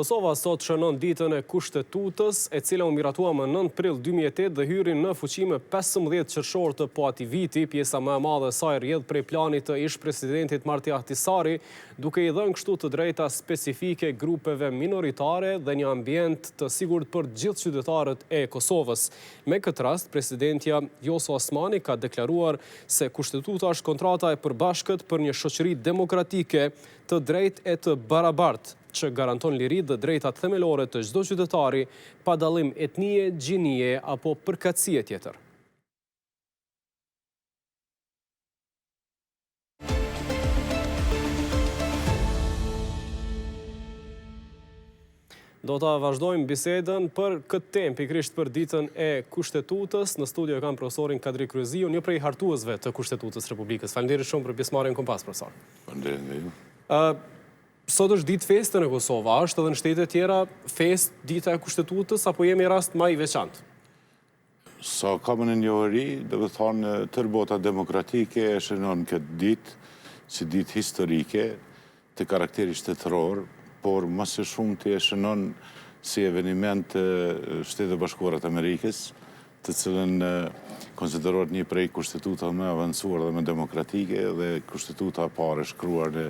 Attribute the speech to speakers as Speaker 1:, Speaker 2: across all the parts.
Speaker 1: Kosova sot shënon ditën e Kushtetutës, e cila u miratua më 9 prill 2008 dhe hyri në fuqi me 15 qershor të po atij viti. Pjesa më e madhe e saj rrjedh prej planit të ish-presidentit Marti Ahtisaari, duke i dhënë kështu të drejta specifike grupeve minoritare dhe një ambient të sigurt për gjithë qytetarët e Kosovës. Me këtë rast, presidentja Vjosa Osmani ka deklaruar se Kushtetuta është kontrata e përbashkët për një shoqëri demokratike të drejtë e të barabartë, që garanton liri dhe drejtat themelore të çdo qytetari, pa dallim etnie, gjinie apo përkatësie tjetër. Do ta vazhdojmë bisedën për këtë temë, pikërisht për ditën e Kushtetutës. Në studio kam profesorin Kadri Kryeziu, një prej hartuesve të Kushtetutës Republikës. Faleminderit shumë për pjesëmarrjen kompas, profesor.
Speaker 2: Faleminderit.
Speaker 1: Sot është ditë feste në Kosovë, është edhe në shtete tjera fest dita e Kushtetutës, apo jemi rast më i veçantë?
Speaker 2: Sa kam në njohuri, dhe të thonë tërë bota demokratike e shënon këtë ditë si ditë historike të karakteri shtetëror, por më së shumti e shënon si eveniment të Shtetet Bashkuara të Amerikës, të cilën konsiderohet një prej kushtetuta më avancuar dhe më demokratike dhe kushtetuta e parë shkruar në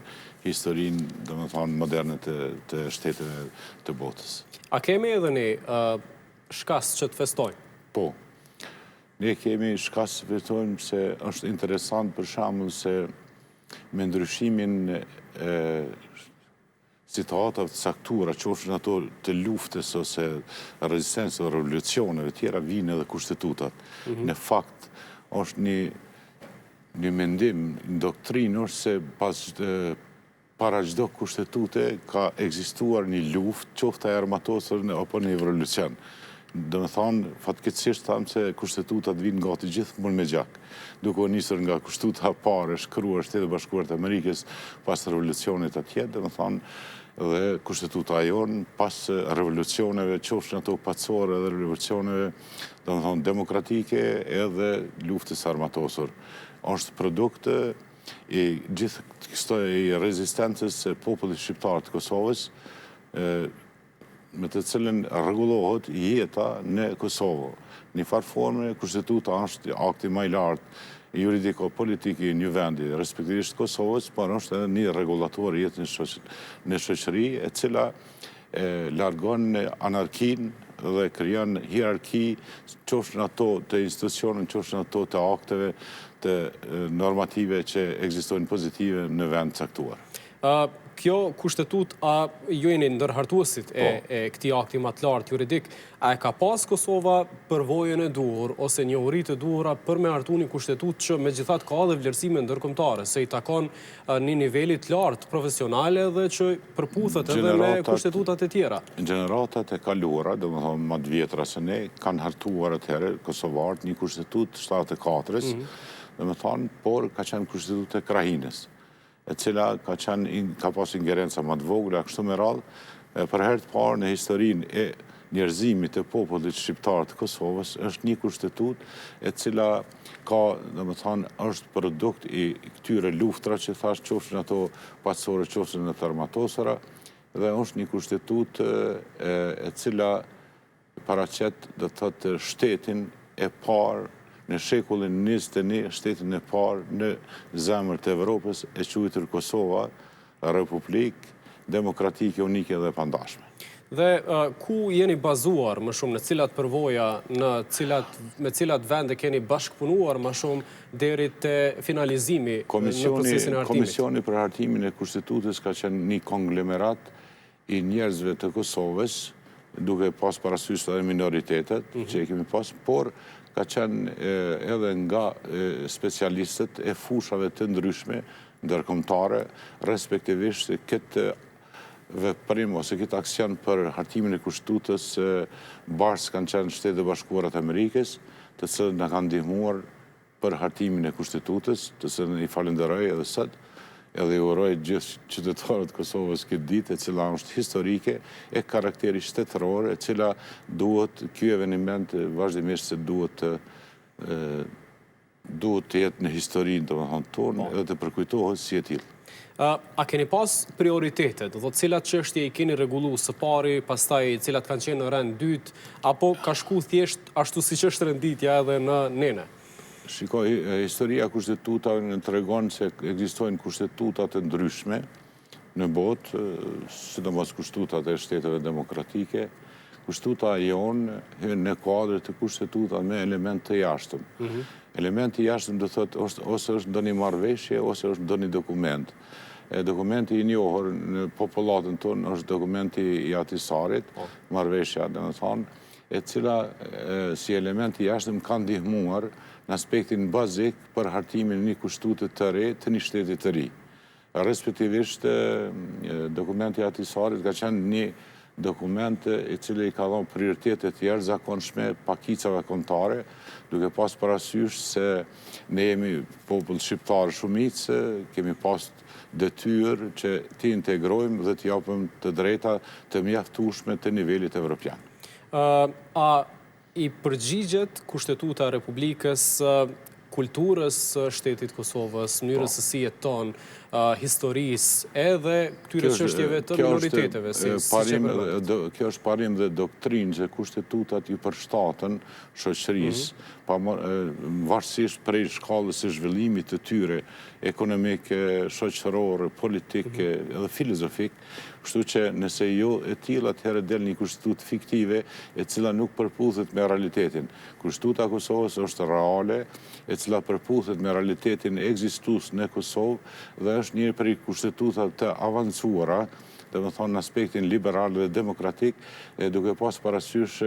Speaker 2: historinë, domethënë moderne të shteteve të botës.
Speaker 1: A kemi edhe ne shkas që të festojmë?
Speaker 2: Po. Ne kemi shkas që festojmë se është interesant për shembull se me ndryshimin situatave të saktura, qofshin ato të luftës ose rezistencës dhe revolucioneve tjera, vinë edhe kushtetutat. Në fakt, është një mendim, një doktrinë, është se para çdo kushtetute ka ekzistuar një luftë, qoftë e armatosur apo një revolucion. Do me thonë, fatkeqësisht thamë se kushtetutat vinë gati gjithmonë me gjak. Duke u nisur nga kushtetuta parë shkruar Shtetet Bashkuara të Amerikës pas revolucionit atje, do me thonë, dhe kushtetuta jonë pas revolucioneve, qofshin ato pacore dhe revolucioneve, do me thonë, demokratike edhe luftës armatosur. Është produkt i gjithë kësaj rezistencës e popullit shqiptar të Kosovës, me të cilën rregullohet jeta në Kosovë. Një farë forme, kushtetuta është akti më i lartë juridiko-politik i një vendi, respektivisht Kosovës, por është edhe një rregullator i jetës në shoqëri, e cila largon anarkinë dhe krijon hierarki, qofshin ato të institucioneve, qofshin ato të akteve, të normative që ekzistojnë pozitive në vend caktuar.
Speaker 1: Kjo kushtetut, ju jeni ndërhartuesit e këtij akti më të lartë juridik, a e ka pas Kosova përvojën e duhur ose njohuritë e duhura për me hartu një kushtetut që megjithatë ka edhe vlerësime ndërkombëtare, se i takon një niveli të lartë profesionale dhe që përputhet edhe me kushtetutat e tjera?
Speaker 2: Gjeneratat e kaluara, domethënë më të vjetra se ne, kanë hartuar atëherë kosovarët një kushtetut 74-s, domethënë, por ka qenë kushtetut e Krahinës, e cila ka pas ingerenca më të vogla, kështu me radhë, për herë të parë në historinë e njerëzimit të popullit shqiptar të Kosovës, është një kushtetut e cila ka, domethënë, është produkt i këtyre luftra që thash, qofshin ato pacore, qofshin ato armatosura, dhe është një kushtetut e cila paraqet, do të thotë, shtetin e parë në shekullin 21, shtetin e parë në zemër të Evropës, e quajtur Kosova, Republikë demokratike, unike dhe pandashme.
Speaker 1: Dhe ku jeni bazuar më shumë, në cilat përvoja, me cilat vende keni bashkëpunuar më shumë deri te finalizimi në procesin e hartimit?
Speaker 2: Komisioni për hartimin e kushtetutës ka qenë një konglomerat i njerëzve të Kosovës, duke pas parasysh edhe minoritetet që e kemi pas, por ka qenë edhe nga specialistët e fushave të ndryshme, ndërkombëtare, respektivisht këtë veprim ose këtë aksion për hartimin e kushtetutës bashkë kanë qenë Shtetet Bashkuara të Amerikës, të cilët na kanë ndihmuar për hartimin e kushtetutës, të cilën i falenderoj edhe sot, edhe i uroj gjithë qytetarët Kosovës këtë ditë, e cila është historike, e karakteri shtetëror, e cila duhet, ky eveniment vazhdimisht se duhet të jetë në historinë, domethënë tonë, edhe të përkujtohet si e tillë.
Speaker 1: A keni pas prioritetet, do cilat çështje i keni rregulluar së pari, pastaj cilat kanë qenë në rend dytë, apo ka shku thjesht ashtu siç është renditja edhe në nene?
Speaker 2: Shikoj, historia kushtetutave në tregon se ekzistojnë kushtetuta të ndryshme në botë, sidomos kushtetutat e shteteve demokratike. Kushtetuta jonë hyn në kuadër të kushtetuta me element të jashtëm. Elementi i jashtëm do thotë ose është ndonjë marrëveshje ose është ndonjë dokument. Dokumenti i njohur në popullatën tonë është dokumenti i Ahtisarit, marrëveshja, domethënë, e cila si element i jashtëm ka ndihmuar në aspektin bazik për hartimin e një kushtutje të re të një shteti të ri. Respektivisht, dokumenti i Ahtisarit ka qenë një dokument i cili i ka dhënë prioritete të jashtëzakonshme pakicave kombëtare, duke pas parasysh se ne jemi popull shqiptar shumicë, kemi pas detyrë që të integrojmë dhe të japim të drejta të mjaftueshme të nivelit evropian.
Speaker 1: A i përgjigjet Kushtetuta e Republikës kulturës shtetit Kosovës, mënyrës se si jeton, historisë, edhe këtyre çështjeve të minoriteteve?
Speaker 2: Kjo është parim dhe doktrinë që kushtetutat i përshtaten shoqërisë, varësisht prej shkallës së zhvillimit të tyre ekonomike, shoqëror, politik edhe filozofik, kështu që nëse jo e tillë atëherë del një kushtetutë fiktive e cila nuk përputhet me realitetin. Kushtetuta e Kosovës është reale, e cila përputhet me realitetin ekzistues në Kosovë dhe është një prej kushtetutat të avancuara, domethënë në aspektin liberal dhe demokratik, duke pas parasysh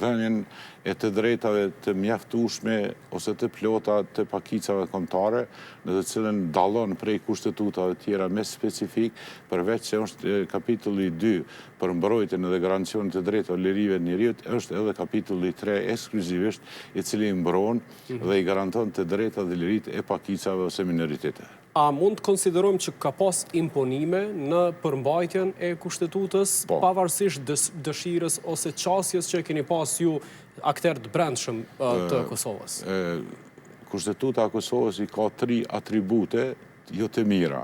Speaker 2: dhënien e të drejtave të mjaftueshme ose të plota të pakicave kombëtare, në të cilën dallon prej kushtetutave tjera me specifik, përveç se është kapitulli 2 për mbrojtjen dhe garancionin të drejtave lirive të njerëzit, është edhe kapitulli 3 ekskluzivisht, i cili mbron dhe i garanton të drejtat dhe liritë e pakicave ose minoriteteve.
Speaker 1: A mund të konsiderojmë që ka pas imponime në përmbajtjen e kushtetutës, pavarësisht dëshirës ose qasjes që keni pas ju akter të brendshëm të Kosovës?
Speaker 2: Kushtetuta e Kosovës i ka 3 atribute jo të mira.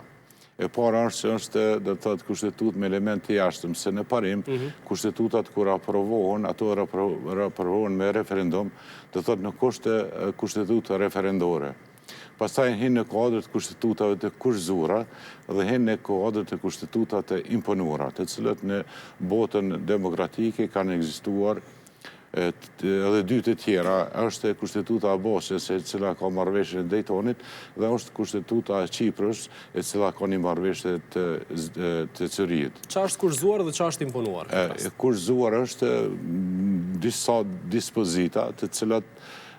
Speaker 2: E para është do të thotë kushtetutë me element të jashtëm, se në parim kushtetutat kur aprovohen, ato aprovohen me referendum, do të thotë nuk është kushtetutë referendore. Pastaj hinë në kuadër të kushtetutave të kurzuara dhe hinë në kuadër të kushtetutave të imponuara, të cilët në botën demokratike kanë ekzistuar edhe dy të tjera, është kushtetuta e Bosnjës, e cila ka marrëveshjen e Daytonit, dhe është kushtetuta e Kiprës, e cila ka një marrëveshje të Zürichit.
Speaker 1: Çfarë është kurzuar dhe çfarë është imponuar?
Speaker 2: Kurzuar është disa dispozita të cilat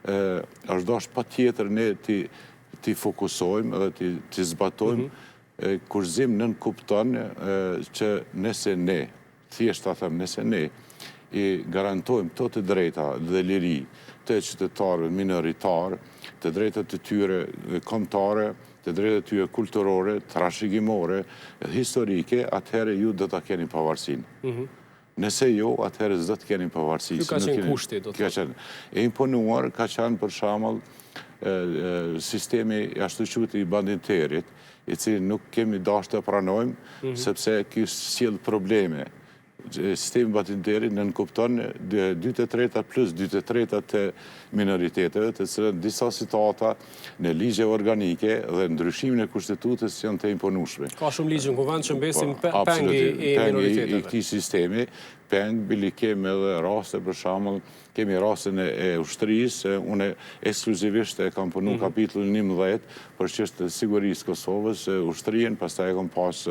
Speaker 2: është dashur patjetër ne të fokusojmë dhe të zbatojmë. Kurzim nën kupton që nëse ne, thjesht ta them, nëse ne i garantojmë këto të drejta dhe liri të qytetarëve minoritarë, të drejta të tyre kombëtare, të drejta të tyre kulturore, trashëgimore, historike, atëherë ju do ta keni pavarësinë. Nëse jo, atëherë s'do të keni pavarësi.
Speaker 1: Ky ka qenë kushti, do të thotë.
Speaker 2: E imponuar ka qenë për shembull sistemi ashtu quajtur i banditerit, i cili nuk kemi dashur të pranojmë, sepse ky sjell probleme. Sistemi banditerit nënkupton 2/3 plus 2/3 të minoriteteve, të cilët disa situata në ligje organike dhe ndryshimin e kushtetutës janë të imponueshme.
Speaker 1: Ka shumë ligje në kuvend që mbesin pengi i minoriteteve.
Speaker 2: I këtij sistemi, peng, bili kemi edhe raste, për shembull, kemi rastin e ushtrisë, unë ekskluzivisht e kam punu kapitullin 11 për çështën e sigurisë Kosovës, ushtrinë, pastaj e kam pas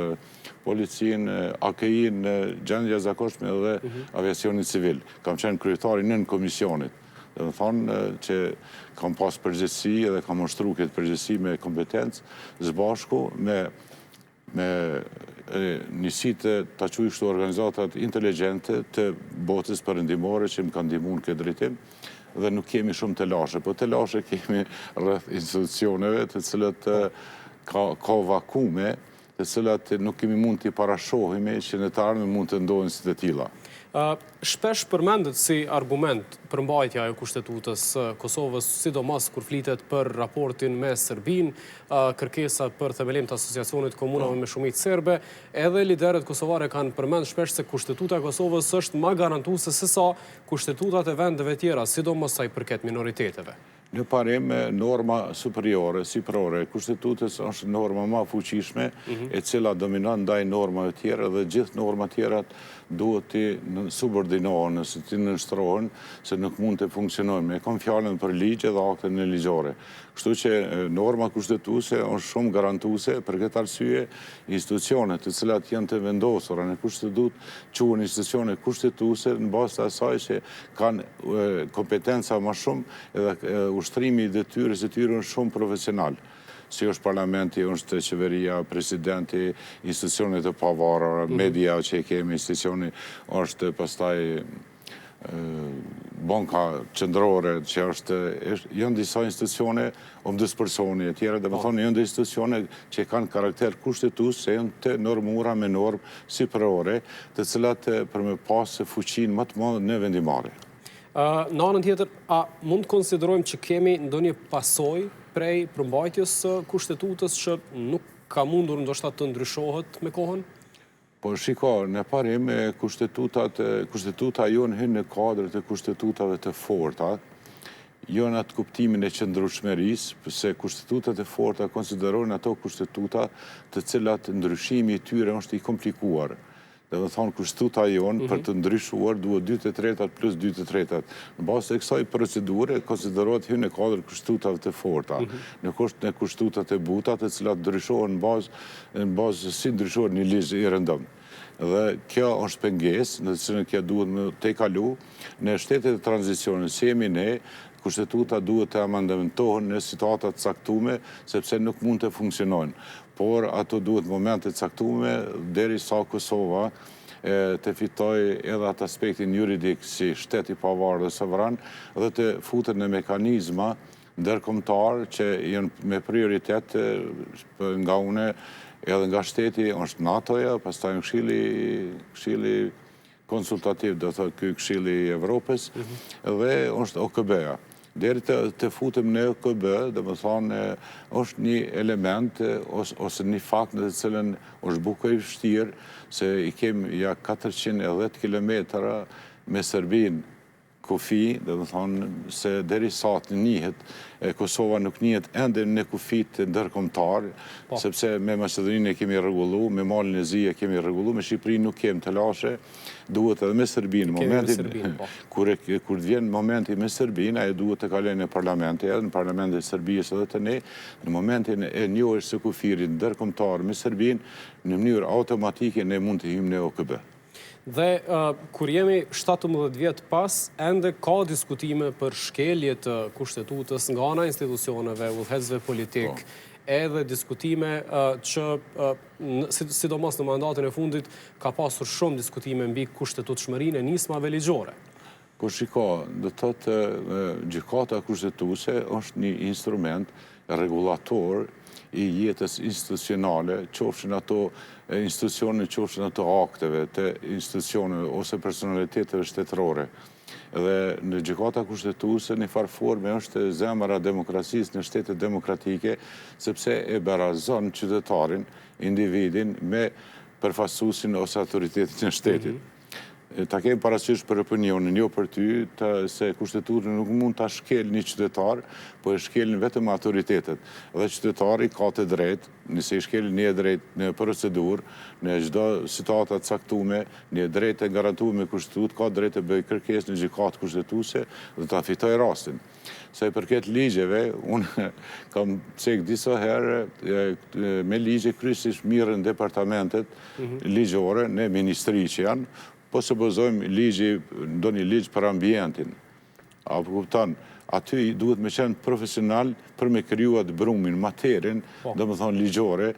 Speaker 2: policinë, AKI-n, gjendje zakonshme dhe aviacionin civil. Kam qenë kryetari nën komisionit. Dhe më thonë që kam pas përgjegjësi dhe kam ushtruar këtë përgjegjësi me kompetencë së bashku me njësitë ta quaj kështu organizatat inteligjente të botës perëndimore që më kanë ndihmuar në këtë drejtim, dhe nuk kemi shumë të lashe, po të lashe kemi rreth institucioneve të cilët ka vakume të cilat nuk kemi mund t'i parashohime që në të ardhmen mund të ndodhin si të tilla.
Speaker 1: Shpesh përmendet si argument përmbajtja e Kushtetutës Kosovës, sidomos kur flitet për raportin me Serbinë, kërkesa për themelim të asociacionit komunave me shumicë serbe, edhe liderët kosovare kanë përmend shpesh se Kushtetuta e Kosovës është më garantuese se sa kushtetutat e vendeve tjera, sidomos sa i përket minoriteteve.
Speaker 2: Në parim, norma superiore, siprore, Kushtetutës është norma ma fuqishme, e cila dominon ndaj normave tjera dhe gjithë norma tjerat duhet të subordinohen, nëse të nështrohen, se nuk mund të funksionojnë. E kam fjallën për ligje dhe akte në ligjore. Kështu që norma kushtetuese është shumë garantuse, për këtë arsye institucionet të cilat janë të vendosura në Kushtetut quhen institucione kushtetuese në bazë të asaj që kanë kompetenca më shumë edhe ushtrimi i detyrës e tyre është shumë profesional. Si është parlamenti, është qeveria, presidenti, institucionet e pavarura, media që kemi, institucioni është pastaj banka qendrore, që janë disa institucione ombudspersoni e tjera, dhe më thonë janë institucione që kanë karakter kushtetues, se janë të normura me normë siprore, të cilat për me pasë fuqinë më të madhe në vendimarrje.
Speaker 1: Në anën tjetër, a mund të konsiderojmë që kemi ndonjë pasojë prej përmbajtjes së Kushtetutës që nuk ka mundur ndoshta të ndryshohet me kohën?
Speaker 2: Po shiko, në parim, Kushtetuta jonë hynë në kadrët e kushtetutave të forta, jo në atë kuptimin e qëndrueshmërisë, pëse kushtetutat e forta konsiderojnë ato kushtetuta të cilat ndryshimi i tyre është i komplikuar. Dhe më thonë, Kushtetuta jonë për të ndryshuar duhet 2/3 plus 2/3. Në bazë të kësaj procedure, konsiderohet hynë në kadrë kushtetutave të forta. Në kushtetutat e buta, të cilat ndryshohen në bazë si ndryshohet një ligj i rëndom. Dhe kjo është pengesë, në të cilën kjo duhet të kalu, në shtetet e tranzicionit, si jemi ne, Kushtetuta duhet të amendamentohen në situatat caktume, sepse nuk mund të funksionojnë. Por ato duhet momente caktume, deri sa Kosova të fitoj edhe atë aspektin juridik si shteti pavarur dhe sovran, dhe të futën në mekanizma ndërkombëtar që janë me prioritet nga une edhe nga shteti është NATO-ja, pastaj në Këshilli konsultativ, do të ky Këshilli i Evropës, dhe është OKB-ja. Deri të futem në OKB, dhe më thonë, është një element ose një fakt në të cilën është buka i vështirë, se i kemi ja 410 kilometra me Serbinë kufi, dhe më thonë se deri sa të njihet, Kosova nuk njihet ende në kufit ndërkombëtar, sepse me Maqedoninë e kemi rregullu, me Malin e Zi e kemi rregullu, me Shqipërinë nuk kemi të lashe, duhet edhe me Serbinë. Kur vjen momenti me Serbinë, ajo duhet të kalojë në parlamenti, edhe në parlamentin e Serbisë edhe të ne, në momentin e njohjes së kufirit ndërkombëtar me Serbinë, në mënyrë automatike ne mund të hyjmë në OKB.
Speaker 1: Dhe kur jemi 17 vjet pas, ende ka diskutime për shkelje të Kushtetutës nga ana institucioneve, udhëheqësve politik, edhe diskutime që, sidomos në mandatin e fundit, ka pasur shumë diskutime mbi kushtetutshmërinë e nismave ligjore.
Speaker 2: Po shiko, do të thotë gjykata kushtetuese është një instrument regulator i jetës institucionale, qofshin ato institucione, qofshin ato akteve të institucioneve ose personaliteteve shtetërore. Dhe në gjykata kushtetuese një farforme është zemra demokracisë në shtetet demokratike, sepse e barazon qytetarin, individin me përfaqësuesin ose autoritetin e shtetit. Ta kemi parasysh për opinionin, jo për ty, se Kushtetutën nuk mund ta shkel një qytetar, po e shkelin vetëm autoritetet. Dhe qytetari ka të drejtë, nëse i shkelin një drejtë në procedurë, në çdo situatë të caktuar, një drejtë e garantuar me Kushtetutë, ka drejtë të bëjë kërkesë në gjykatë kushtetuese dhe ta fitoj rastin. Sa i përket ligjeve, unë kam cek disa herë me ligje kryesisht mirën departamentet ligjore në ministri që janë, po se bëzojmë ndonjë ligj për ambientin. Apo kupton, aty duhet me qenë profesional për me kriju atë brumin, materin, dhe më thonë ligjore,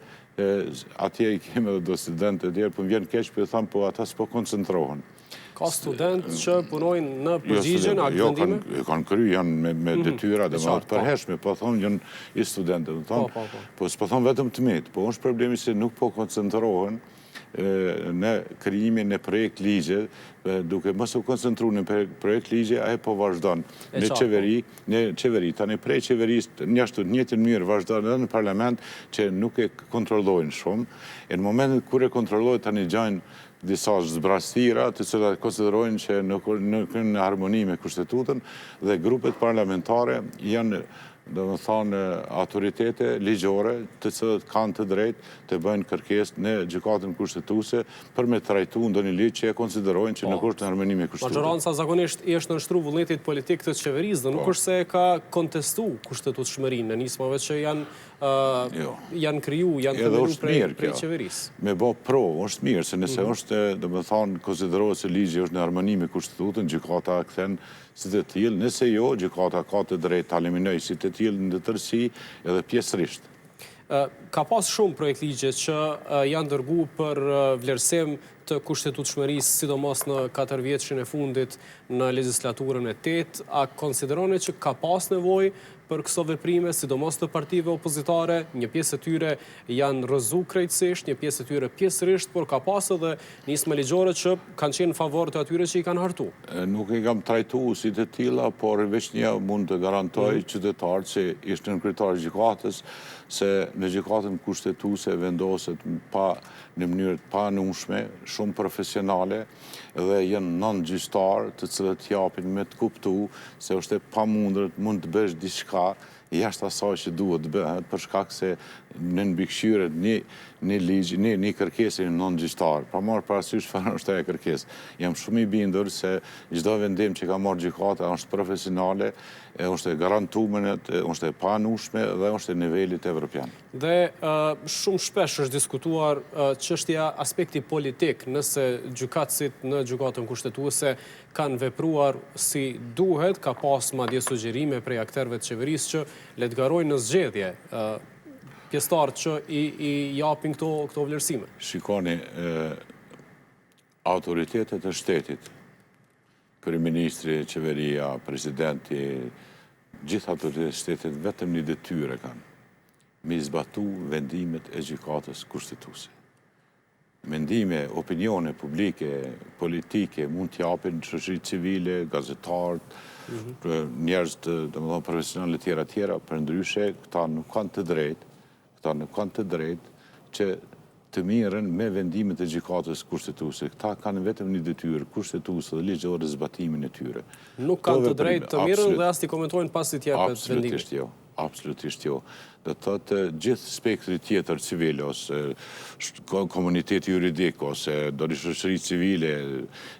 Speaker 2: atje i kemi edhe do studentë e tjerë, po më vjen keq për të thamë, po ata s'po koncentrohen.
Speaker 1: Ka studentë që punojnë në përgjigje në aktë vendime?
Speaker 2: Jo, kanë kry, janë me detyra dhe më të përhershme, po thonë janë i studentë, po s'po thonë vetëm të mitë, po është problemi se nuk po koncentrohen në krijimin e projekt ligje, duke mos u koncentru në projekt ligje, aje po vazhdojnë në qeveri, tani prej qeverisë një ashtu njëjtën mënyrë vazhdojnë edhe në parlament që nuk e kontrollojnë shumë, e në momentin kur e kontrollojnë tani gjajnë disa zbrastira të cilat konsiderojnë që nuk në harmoni me kushtetutën dhe grupet parlamentare janë do më thonë autoritete ligjore të cilët kanë të drejtë të bëjnë kërkesë në gjykatën kushtetuese për me trajtu ndonjë ligj që e konsiderojnë që nuk është në harmoni me kushtetutën.
Speaker 1: Majoranca zakonisht i është nënshtruar vullnetit politik të qeverisë dhe nuk është se ka kontestu kushtetutshmërinë në nismave që janë kriju, janë themelu prej qeverisë.
Speaker 2: Me bo pro, është mirë, se nëse është, do më thonë, konsiderohet se ligji është në harmoni me kushtetutën, gjykata kthen si të tillë, nëse jo, gjykata ka të drejtë ta eliminojë si të tillë në tërësi edhe pjesërisht.
Speaker 1: Ka pas shumë projekt ligje që janë dërgu për vlerësim të kushtetutshmërisë, sidomos në 4 vjetëshin e fundit në legislaturën e 8, a konsideroni që ka pas nevojë për këso veprime, sidomos të partive opozitare, një pjesë e tyre janë rrëzu krejtësisht, një pjesë e tyre pjesërisht, por ka pas edhe nisma ligjore që kanë qenë në favor të atyre që i kanë hartu.
Speaker 2: Nuk i kam trajtu si të tilla, por veç një mund të garantoj qytetarët që ishte në kryetar gjykatës, se në gjykatën kushtetuese vendoset në mënyrë të panumshme, shumë profesionale dhe janë nëngjyqtar të cilët japin me të kuptu se është e pamundër mund të bësh diçka jashtë asaj që duhet të bëhet për shkak se në mbikëqyrët një ligj, një kërkesë në nëngjyqtar. Pa marrë parasysh çfarë është ajo kërkesë. Jam shumë i bindur se çdo vendim që ka marrë gjykata është profesionale, është e garantuar, është e panushme dhe është e nivelit evropian.
Speaker 1: Dhe shumë shpesh është diskutuar çështja aspekti politik, nëse gjykatësit në gjykatën kushtetuese kanë vepruar si duhet, ka pas madje sugjerime prej akterëve të qeverisë që le të garojnë në zgjedhje pjesëtarët që i japin këto vlerësime.
Speaker 2: Shikoni, autoritetet e shtetit, kryeministri, qeveria, presidenti, gjithë autoritetet e shtetit vetëm një detyrë kanë, me zbatu vendimet e gjykatës kushtetuese. Mendime, opinione publike, politike, mund t'japin shoqëri civile, gazetarët, njerëz të profesionale tjera, për ndryshe, këta nuk kanë të drejtë që të mirën me vendimet e gjykatës kushtetuese. Këta kanë vetëm një detyrë kushtetuese dhe ligjore zbatimin e tyre.
Speaker 1: Nuk kanë të drejtë të mirën dhe as t'i komentojnë pas t'i jepet vendimin.
Speaker 2: Absolutisht jo. Dhe të thotë gjithë spektri tjetër civil, ose komuniteti juridik, ose do një shoqëri civile,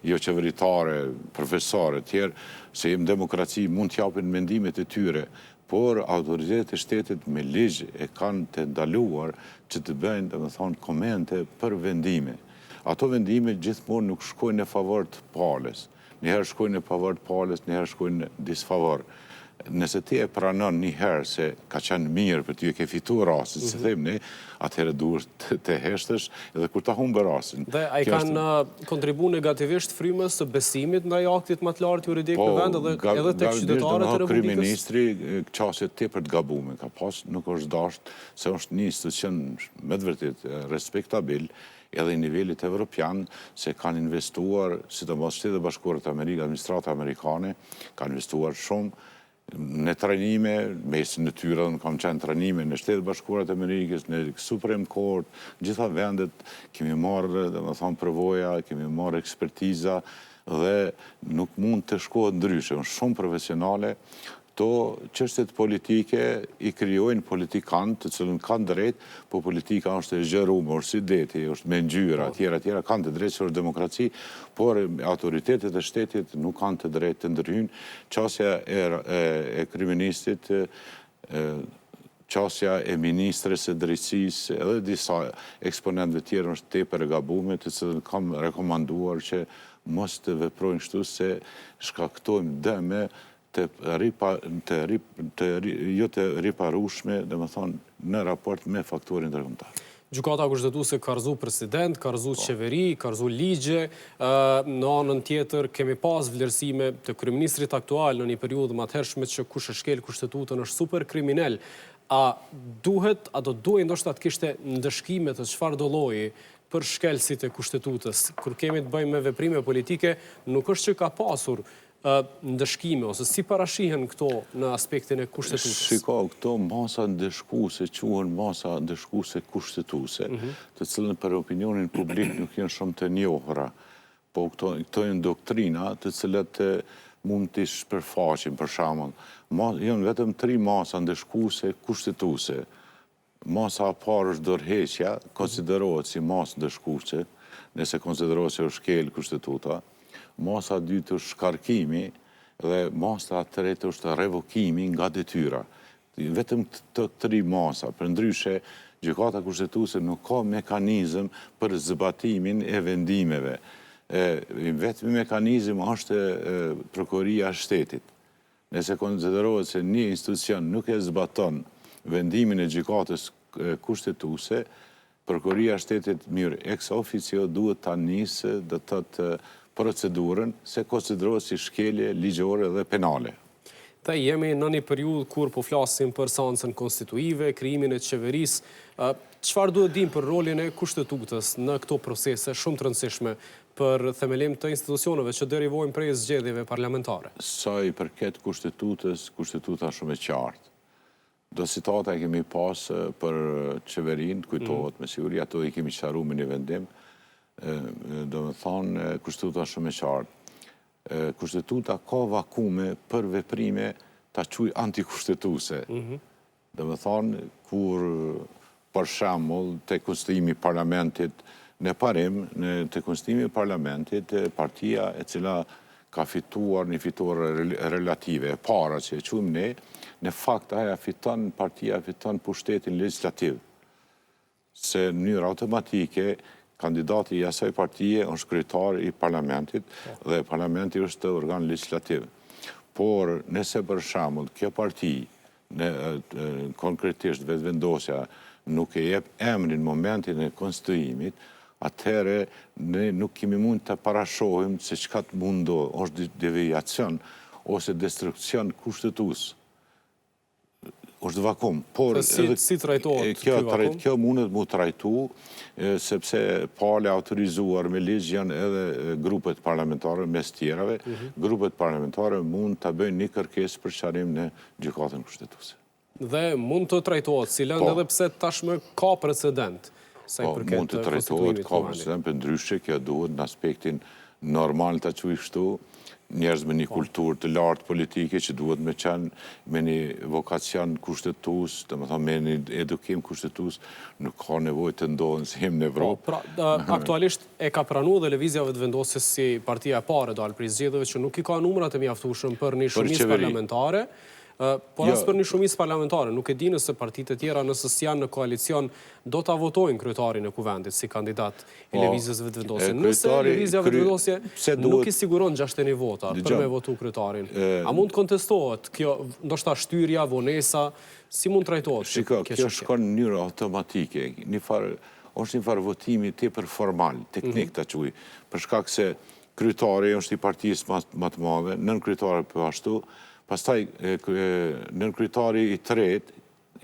Speaker 2: jo qeveritare, profesore, tjerë, se jem demokraci mund t'japin mendimet e tyre, por autoritetet e shtetit me ligj e kanë të ndaluar që të bëjnë, dhe me thonë, komente për vendime. Ato vendime gjithmonë nuk shkojnë në favor të palës. Njëherë shkojnë në favor të palës, njëherë shkojnë në disfavor. Nëse ti e pranon njëherë se ka qenë mirë për ty e ke fitu rastin, se them ne, atëherë duhet të heshtësh edhe kur ta humbë rastin.
Speaker 1: Dhe a i kanë kontribu negativisht frymës së besimit ndaj aktit më të lartë juridik në vend edhe tek qytetarët e Republikës?
Speaker 2: Kryeministri qasje tepër të gabume ka pas, nuk është dashur se është një institucion me të vërtet respektabil edhe i nivelit evropian, se kanë investuar, sidomos Shtetet e Bashkuara të Amerikës, administrata amerikane, kanë investuar shumë në trajnime, mesin në tyra në kam qenë trajnime në Shtetet Bashkuara të Amerikës, në Supreme Court, gjitha vendet kemi marrë, dhe më thonë, përvoja, kemi marrë ekspertiza dhe nuk mund të shkohet ndryshe, është shumë profesionale. To çështjet politike i krijojnë politikanë të cilën kanë drejt, po politika është e zgjeruar, si deti, është me ngjyra, tjera, kanë të drejtë që është demokraci, por autoritetet e shtetit nuk kanë të drejtë të ndërhyjnë. Qasja e kryeministit, qasja e ministres së drejtësisë, edhe disa eksponentëve tjerë është tepër e gabuar, të cilën kam rekomanduar që mos të veprojnë kështu se shkaktojmë dëme jo të riparueshme, dhe më thonë, në raport me faktorin ndërkombëtar.
Speaker 1: Gjykata kushtetuese ka rëzu president, ka rëzu qeveri, ka rëzu ligje, në anën tjetër kemi pas vlerësime të kryeministrit aktual në një periudhë më të hershme që kush e shkel kushtetutën është super kriminal. A do duhet ndoshta të kishte ndëshkime të çfarë do lloji për shkelësit e kushtetutës? Kur kemi të bëjmë me veprime politike, nuk është që ka pasur ndëshkime, ose si parashihen këto në aspektin e kushtetutës?
Speaker 2: Shiko, këto masa ndëshkuese quhen masa ndëshkuese kushtetuese, të cilën për opinionin publik nuk janë shumë të njohura, po këto janë doktrina të cilat mund të shpërfaqin, për shembull. Janë vetëm 3 masa ndëshkuese kushtetuese. Masa e parë është dorëheqja, konsiderohet si masë ndëshkuese, nëse konsiderohet se është shkel kushtetuta. Masa e dytë është shkarkimi dhe masa e tretë është revokimi nga detyra. Vetëm të 3 masa, përndryshe gjykata kushtetuese nuk ka mekanizëm për zbatimin e vendimeve. Vetëm mekanizëm është prokuroria e shtetit. Nëse konsiderohet se një institucion nuk e zbaton vendimin e gjykatës kushtetuese, prokuroria e shtetit mirë ex officio duhet ta nisë do të thotë procedurën se konsiderohet si shkelje ligjore dhe penale.
Speaker 1: Të jemi në një periudhë kur po flasim për seancën konstituive, krijimin e qeverisë. Çfarë duhet dim për rolin e kushtetutës në këto procese shumë të rëndësishme për themelim të institucioneve që derivojnë prej zgjedhjeve parlamentare?
Speaker 2: Sa i përket kushtetutës, kushtetuta shumë e qartë. Do citata e kemi pas për qeverinë, kujtohet me siguri, ato i kemi sqaruar me një vendim. Do me thonë, kushtetuta shumë e qartë. Kushtetuta ka vakume për veprime ta quaj antikushtetuese. Do me thonë, kur për shembull te konstituimi i parlamentit në parim, te konstituimi i parlamentit, partia e cila ka fituar një fitore relative, e para që e quajmë ne, në fakt ajo partia fiton pushtetin legjislativ. Se në mënyrë automatike kandidati i asaj partie është kryetar i parlamentit dhe parlamenti është organ legjislativ. Por nëse për shembull kjo parti konkretisht vetëvendosja nuk e jep emrin momentin e konstituimit, atëherë ne nuk kemi mund të parashohim se çka të mund ndodhë, është deviacion ose destruksion kushtetues. Është vakum. Por
Speaker 1: si trajtohet ky vakum?
Speaker 2: Kjo mundet mu trajtu, sepse pale autorizuar me ligj janë edhe grupet parlamentare mes tjerave, grupet parlamentare mund të bëjnë një kërkesë për sqarim në gjykatën kushtetuese.
Speaker 1: Dhe mund të trajtohet si lëndë edhe pse tashmë ka precedent.
Speaker 2: Mund të trajtohet ka precedent, për ndryshe kjo duhet në aspektin normal të quaj kështu, njerëz me një kulturë të lartë politike që duhet me qenë me një vokacion kushtetues, domethënë me një edukim kushtetues, nuk ka nevojë të ndodhen si në Evropë.
Speaker 1: Aktualisht e ka pranuar dhe lëvizja vetëvendosje si partia e parë dalë prej zgjedhjeve që nuk i ka numrat e mjaftueshëm për një shumicë parlamentare. Por as për një shumicë parlamentare, nuk e di nëse partitë e tjera nëse janë në koalicion do ta votojnë kryetarin e kuvendit si kandidat i lëvizjes vetëvendosje. Nëse lëvizja vetëvendosje nuk i siguron 61 vota për me votu kryetarin, a mund kontestohet kjo ndoshta shtyrja, vonesa, si mund trajtohet?
Speaker 2: Shiko, kjo shkon në mënyrë automatike, është një farë votimi tepër formal, teknik ta quaj, për shkak se kryetari është i partisë më të madhe, nën kryetari po ashtu. Pastaj, nënkryetari i tretë,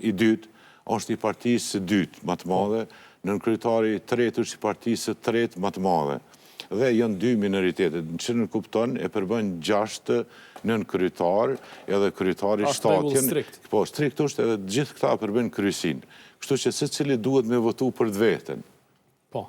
Speaker 2: i dytë, është i partisë së dytë më të madhe, nënkryetari i tretë është i partisë së tretë më të madhe. Dhe janë 2 minoritetet, që në kupton e përbën 6 nënkryetar, edhe kryetari shtatjen. Po, strikt është edhe gjithë këta përbën kryesin. Kështu që secili duhet me votu për të veten.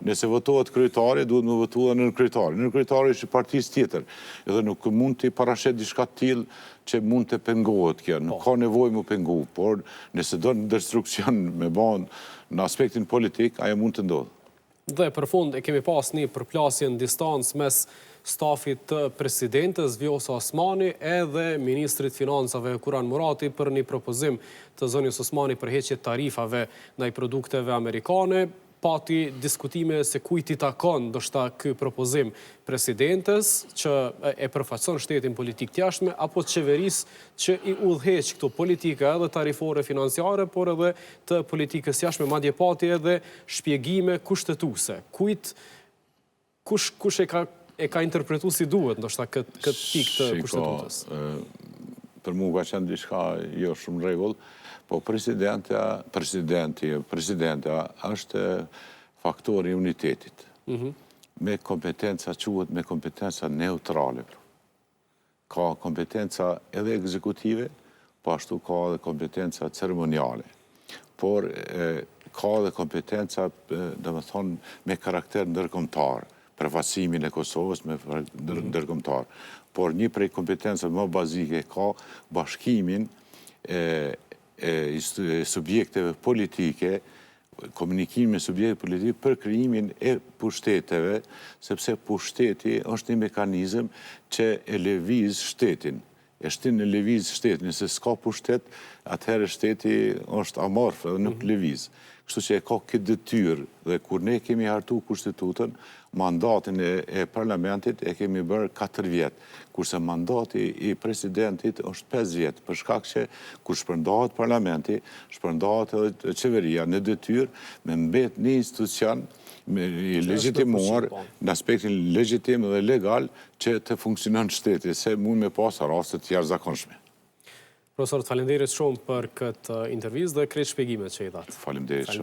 Speaker 2: Nëse votohet kryetari, duhet me votu edhe nënkryetari. Nënkryetari është i partisë tjetër, edhe nuk mund të parashet diçka të tillë që mund të pengohet kjo. Nuk ka nevojë mu pengu, por nëse do në destruksion me banë në aspektin politik, ajo mund të ndodhë.
Speaker 1: Dhe për fund e kemi pas një përplasje në distancë mes stafit të presidentës Vjosa Osmani edhe ministrit financave Kuran Murati për një propozim të zonjës Osmani për heqje tarifave ndaj produkteve amerikane. pati diskutime se kujt i takon ndoshta ky propozim presidentes që e përfaqëson shtetin politik të jashtme apo qeverisë që i udhëheq këto politika edhe tarifore financiare, por edhe të politikës jashtme, madje pati edhe shpjegime kushtetuese. Kush e ka interpretuar si duhet ndoshta këtë pikë të kushtetutës?
Speaker 2: Për mua ka qenë diçka jo shumë rregull, po presidenta është faktori i unitetit. Me kompetenca quhet me kompetenca neutrale. Ka kompetenca edhe ekzekutive, po ashtu ka edhe kompetenca ceremoniale. Por ka edhe kompetenca, domethënë, me karakter ndërkombëtar, përfaqësimin e Kosovës me ndërkombëtar. Por një prej kompetencave më bazike ka bashkimin e subjekteve politike, komunikimin me subjekte politike për krijimin e pushteteve, sepse pushteti është një mekanizëm që e lëviz shtetin. E lëviz shtetin, nëse s'ka pushtet, atëherë shteti është amorf dhe nuk lëviz. Kështu që e ka këtë detyrë dhe kur ne kemi hartu kushtetutën, mandatin e parlamentit e kemi bërë 4 vjetë, kurse mandati i presidentit është 5 vjetë, për shkak që kur shpërndahet parlamenti, shpërndahet edhe qeveria në detyrë me mbet një institucion i legjitimuar në aspektin legjitim dhe legal që të funksionon shteti, se mund me pas raste të jashtëzakonshme.
Speaker 1: Profesor, faleminderit shumë për këtë intervistë dhe krejt shpjegimet që i dhatë.
Speaker 2: Faleminderit shumë.